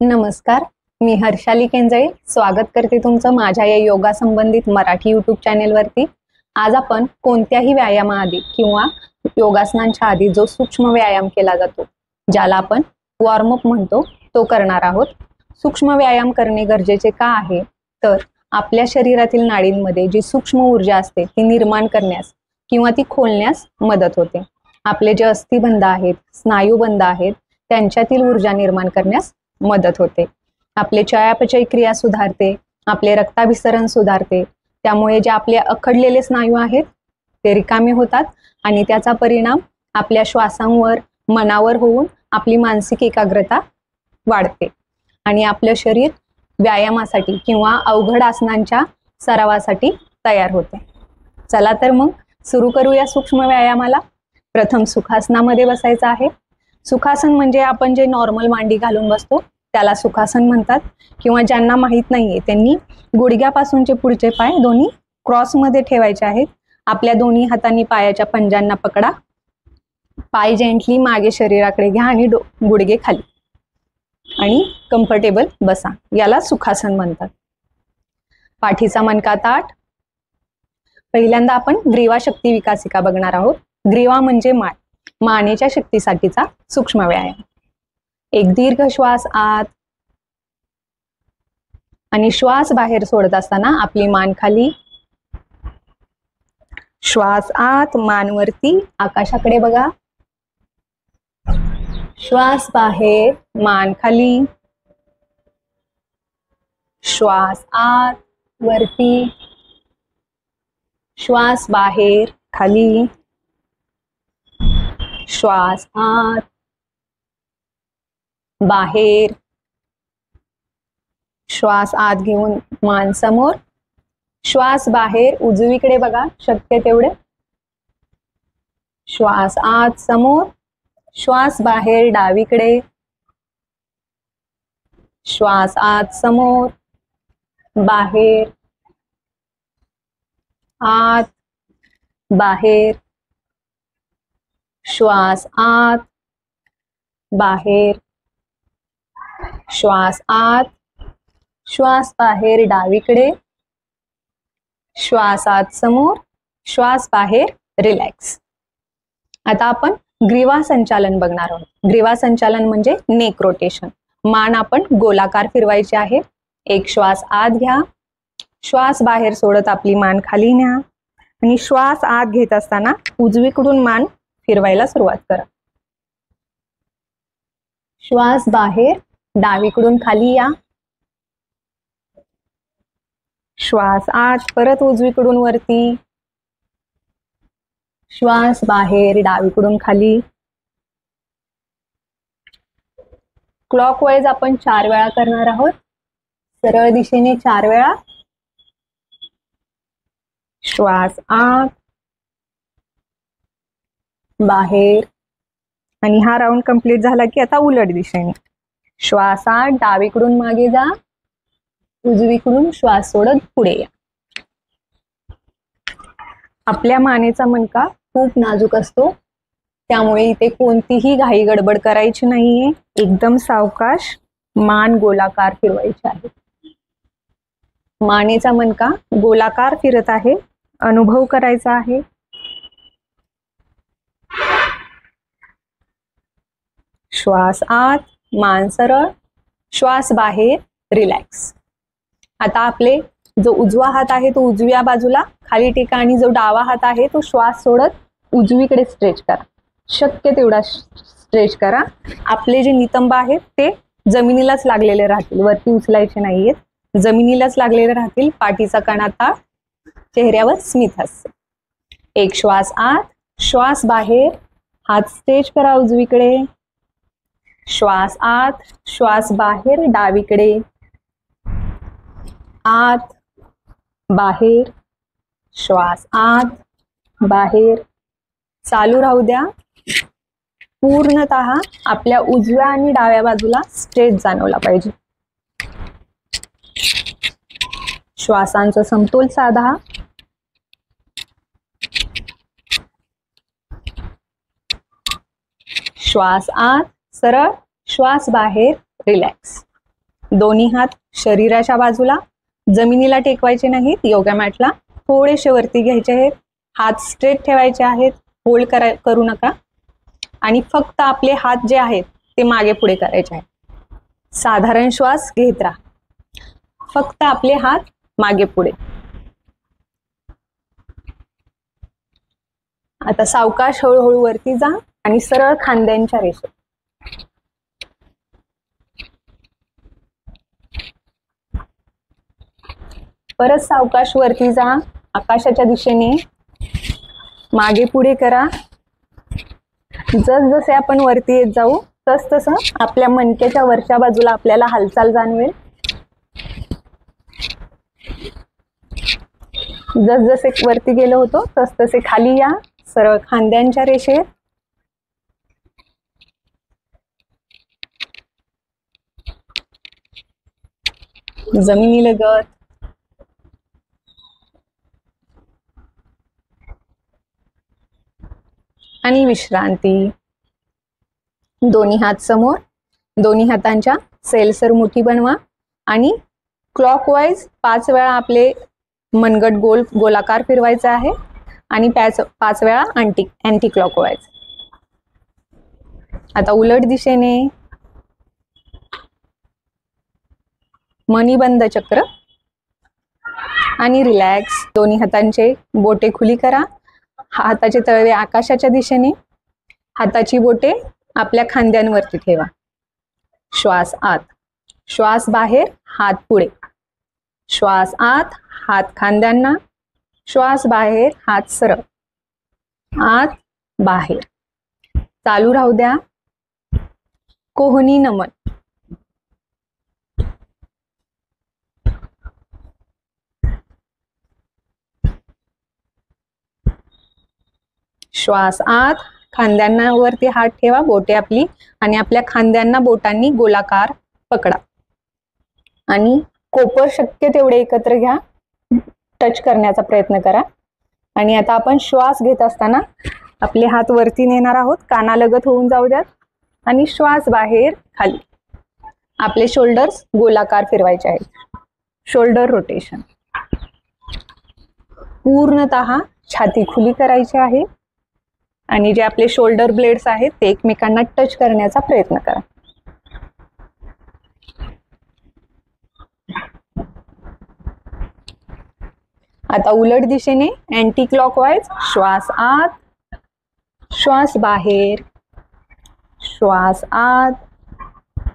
नमस्कार, मी हर्षाली केंजळे स्वागत करते तुमचं माझ्या या योगा संबंधित मराठी यूट्यूब चॅनेलवरती। आज आपण कोणत्याही व्यायामाआधी किंवा योगासनांच्या आधी जो सूक्ष्म व्यायाम केला जातो, ज्याला आपण वॉर्मअप म्हणतो, तो करणार आहोत। सूक्ष्म व्यायाम करणे गरजेचे का आहे, तर आपल्या शरीरातील नाडींमध्ये जी सूक्ष्म ऊर्जा असते ती निर्माण करण्यास किंवा ती खोलण्यास मदत होते। आपले जे अस्थिबंध आहेत, स्नायुबंध आहेत, त्यांच्यातील ऊर्जा निर्माण करण्यास मदत होते। आपले चयापचय क्रिया सुधारते, आपले रक्ताभिसरण सुधारते, त्यामुळे जे आपले अखडलेले स्नायू आहेत ते रिकामे होतात आणि त्याचा परिणाम आपल्या श्वासांवर, मनावर होऊन आपली मानसिक एकाग्रता वाढते आणि आपलं शरीर व्यायामासाठी किंवा अवघड आसनांच्या सरावासाठी तयार होते। चला तर मग सुरू करूया सूक्ष्म व्यायामाला। प्रथम सुखासनामध्ये बसायचं आहे। सुखासन म्हणजे आपण जे नॉर्मल मांडी घालून बसतो त्याला सुखासन म्हणतात, किंवा ज्यांना माहित नाहीये त्यांनी गुडघ्यापासूनचे पुढचे पाय दोन्ही क्रॉस मध्ये ठेवायचे आहेत। आपल्या दोन्ही हातांनी पायाच्या पंजांना पकडा, पाय जेंटली मागे शरीराकडे घ्या आणि गुडघे खाली आणि कम्फर्टेबल बसा, याला सुखासन म्हणतात। पाठीचा मणका ताठ। पहिल्यांदा आपण ग्रीवा शक्ती विकासिका बघणार आहोत। ग्रीवा म्हणजे मान, मानेच्या शक्तीसाठीचा सूक्ष्म व्यायाम। एक दीर्घ श्वास आत आणि श्वास बाहेर सोडत असताना आपली मान खाली, श्वास आत, मान वरती, आकाशाकडे बघा, श्वास बाहेर, मान खाली, श्वास आत वरती, श्वास बाहेर खाली, श्वास आत बाहेर, श्वास आत घेऊन मान समोर, श्वास बाहेर उजवीकडे बघा शक्य तेवढे, श्वास आत समोर, श्वास बाहेर डावीकडे, श्वास आत समोर, बाहेर, आत बाहेर, श्वास आत बाहेर, श्वास आत, श्वास बाहेर डावीकडे, श्वास आत समोर, श्वास बाहेर, रिलॅक्स। आता आपण ग्रीवा संचालन बघणार आहोत। ग्रीवा संचालन म्हणजे नेक रोटेशन। मान आपण गोलाकार फिरवायची आहे। एक श्वास आत घ्या, श्वास बाहेर सोडत आपली मान खाली न्या आणि श्वास आत घेत असताना उजवीकडून मान फिरवायला सुरुवात करा। श्वास बाहेर डावीकडून खाली या, श्वास आत परत उजवीकडून वरती, श्वास बाहेर डावीकडून खाली। क्लॉकवाईज आपण 4 वेळा करणार आहोत, सरळ दिशेने 4 वेळा। श्वास आत बाहेर आणि हा राऊंड कंप्लीट झाला की आता उलट दिशेने, श्वास आत डावीकडून मागे जा, उजवीकडून श्वास सोडत पुढे या। आपल्या मानेचा मणका खूप नाजूक असतो, त्यामुळे इथे कोणतीही घाई गडबड करायची नाहीये। एकदम सावकाश मान गोलाकार फिरवायची आहे। मानेचा मणका गोलाकार फिरत आहे, अनुभव करायचा आहे। श्वास आत, मान सरळ, श्वास बाहेर, रिलॅक्स। आता आपले जो उजवा हात आहे तो उजव्या बाजूला खाली टेका आणि जो डावा हात आहे तो श्वास सोडत उजवीकडे स्ट्रेच करा, शक्य तेवढा स्ट्रेच करा। आपले जे नितंब आहेत ते जमिनीलाच लागलेले राहतील, वरती उचलायचे नाहीयेत, जमिनीलाच लागलेले राहतील। पाठीचा कणा ताठ, चेहऱ्यावर स्मित हास्य। एक श्वास आत, श्वास बाहेर, हात स्ट्रेच करा उजवीकडे, श्वास आत, श्वास बाहेर डावीकडे, आत बाहेर, श्वास आत बाहेर। चालू राहू द्या। पूर्णतः आपल्या उजव्या आणि डाव्या बाजूला स्ट्रेच जाणवला पाहिजे। श्वासांचा समतोल साधा। श्वास आत सरळ, श्वास बाहेर रिलॅक्स। दोन्ही हात शरीराच्या बाजूला, जमिनीला टेकवायचे नाहीत, योगा मॅटला थोडेसे वरती घ्यायचे आहेत, हात स्ट्रेट ठेवायचे आहेत, होल्ड करू नका आणि फक्त आपले हात जे आहेत ते मागे पुढे करायचे आहेत. साधारण श्वास घेत राहा, फक्त आपले हात मागे पुढे. आता सावकाश हळूहळू वरती जा आणि सरळ खांद्यांच्या रेषेत. परत सावकाश वरती जा, आकाशाच्या दिशेने मागे पुढे करा. जसजसे आपण वरती येत जाऊ तसं आपल्या मणक्याच्या वरच्या बाजूला आपल्याला हालचाल जाणवेल. जसजसे वरती गेलो होतो तसतसे खाली या, सरळ खांद्यांच्या रेषेत. जमिनीलगत. आणि विश्रांती. दोन्ही हात समोर, दोन्ही हातांच्या सेलसर मुठी बनवा आणि क्लॉकवाईज 5 वेळा आपले मनगट गोलाकार फिरवायचा आहे आणि 5 वेळा अँटी क्लॉकवाईज. आता उलट दिशेने मणिबंध चक्र आणि रिलॅक्स. दोन्ही हातांचे बोटे खुली करा, हाताचे तळवे आकाशाच्या दिशेने, हाताची बोटे आपल्या खांद्यांवरती ठेवा. श्वास आत, श्वास बाहेर, हात पुढे. श्वास आत, हात खांद्यांना, श्वास बाहेर, हात सरळ. आत बाहेर. चालू राहू द्या. कोहनी नमन. श्वास आत, खांद्यांना वरती हात ठेवा, बोटे आपली आणि आपल्या खांद्यांना बोटांनी गोलाकार पकडा आणि कोपर शक्य तेवढे एकत्र घ्या, टच करण्याचा प्रयत्न करा. आणि आता आपण श्वास घेत असताना आपले हात वरती नेणार आहोत, कानालगत होऊन जाऊ द्यात आणि श्वास बाहेर खाली. आपले शोल्डर्स गोलाकार फिरवायचे आहेत, शोल्डर रोटेशन. पूर्णतः छाती खुली करायची आहे आणि जे आपले शोल्डर ब्लेड्स आहेत ते एकमेकांना टच करण्याचा प्रयत्न करा. आता उलट दिशेने अँटी क्लॉकवाईज. श्वास आत, श्वास बाहेर, श्वास आत,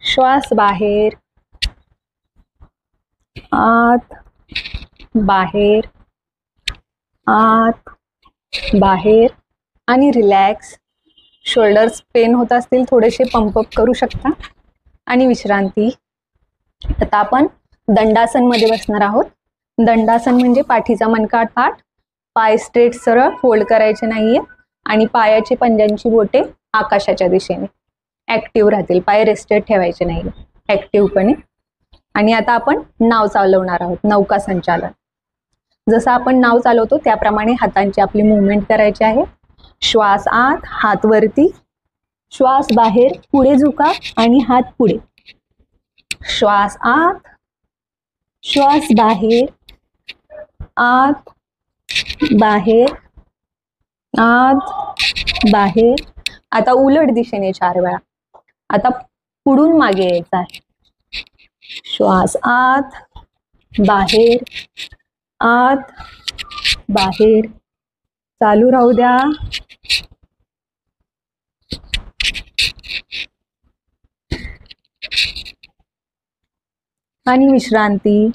श्वास बाहेर, आत बाहेर, आत बाहेर आणि रिलॅक्स. शोल्डर्स पेन होत असतील थोडेसे पंपअप करू शकता आणि विश्रांती. आता आपण दंडासन मध्ये बसणार आहोत. दंडासन म्हणजे पाठीचा मनका ताठ, पाय स्ट्रेट सरळ, फोल्ड करायचे नाहीये आणि पायाची पंजांची बोटे आकाशाच्या दिशेने ऍक्टिव्ह राहतील. पाय रेस्टेड ठेवायचे नाही, ऍक्टिव्हपणे. आणि आता आपण नाव चालवणार आहोत, नौका संचालन. जसं आपण नाव चालवतो त्याप्रमाणे हातांची आपली मुवमेंट करायची आहे. श्वास आत, हात वरती, श्वास बाहेर, पुढे झुका आणि हात पुढे. श्वास आत, श्वास बाहेर, आत बाहेर, आत बाहेर. आता उलट दिशेने 4 वेळा. आता पुढून मागे यायचं आहे. श्वास आत, बाहेर, आत बाहेर. चालू राहू द्या. आणि विश्रांती.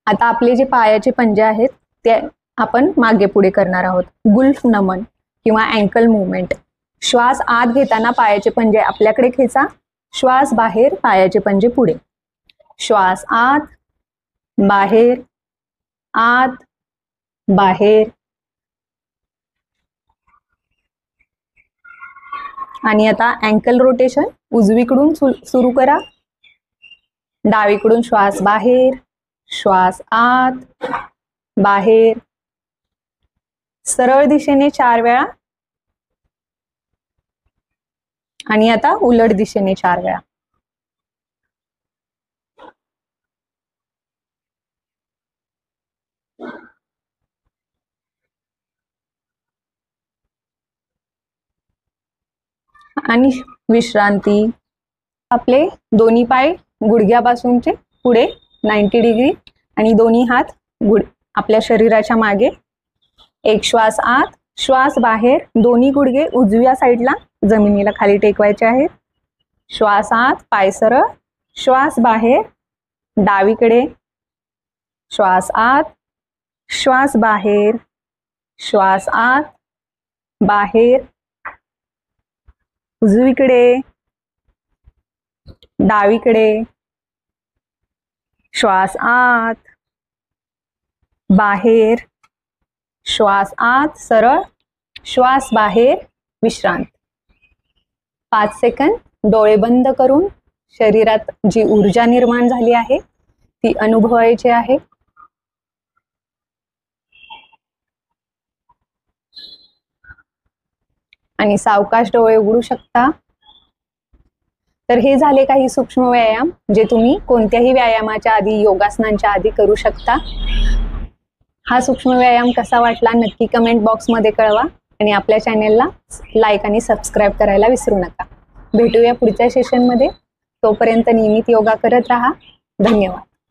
आता आपले जे पायाचे पंजे आहेत ते आपण मागे पुढे करणार आहोत. गुल्फ नमन किंवा अँकल मुवमेंट. श्वास आत घेताना पायाचे पंजे आपल्याकडे खेचा, श्वास बाहेर, पायाचे पंजे पुढे. श्वास आत, बाहेर, आत बाहेर. आणि आता अँकल रोटेशन. उजवीकडून सुरू करा, डावीकडून श्वास बाहेर, श्वास आत बाहेर. सरळ दिशेने 4 वेळा आणि आता उलट दिशेने 4 वेळा. आणि विश्रांती. आपले दोन्ही पाय गुडघ्यापासूनचे पुढे 90 डिग्री आणि दोन्ही हात आपल्या शरीराच्या मागे. एक श्वास आत, श्वास बाहेर. दोन्ही गुडघे उजव्या साईडला जमिनीला खाली टेकवायचे आहेत. श्वास आत, पाय सरळ. श्वास बाहेर, डावीकडे. श्वास आत, श्वास बाहेर. श्वास आत, बाहेर. उजवीकडे, डावीकडे. श्वास आत, बाहेर. श्वास आत सरळ, श्वास बाहेर. विश्रांत. 5 सेकंद डोळे बंद करून शरीरात जी ऊर्जा निर्माण झाली आहे ती अनुभवायची आहे. आणि सावकाश डोळे उघडू शकता. तर हे झाले काही सूक्ष्म व्यायाम जे तुम्ही कोणत्याही व्यायामाच्या आधी, योगासनांच्या आधी करू शकता. हा सूक्ष्म व्यायाम कसा वाटला नक्की कमेंट बॉक्समध्ये कळवा आणि आपल्या चॅनेलला लाईक आणि सबस्क्राईब करायला विसरू नका. भेटूया पुढच्या सेशनमध्ये. तोपर्यंत नियमित योगा करत राहा. धन्यवाद.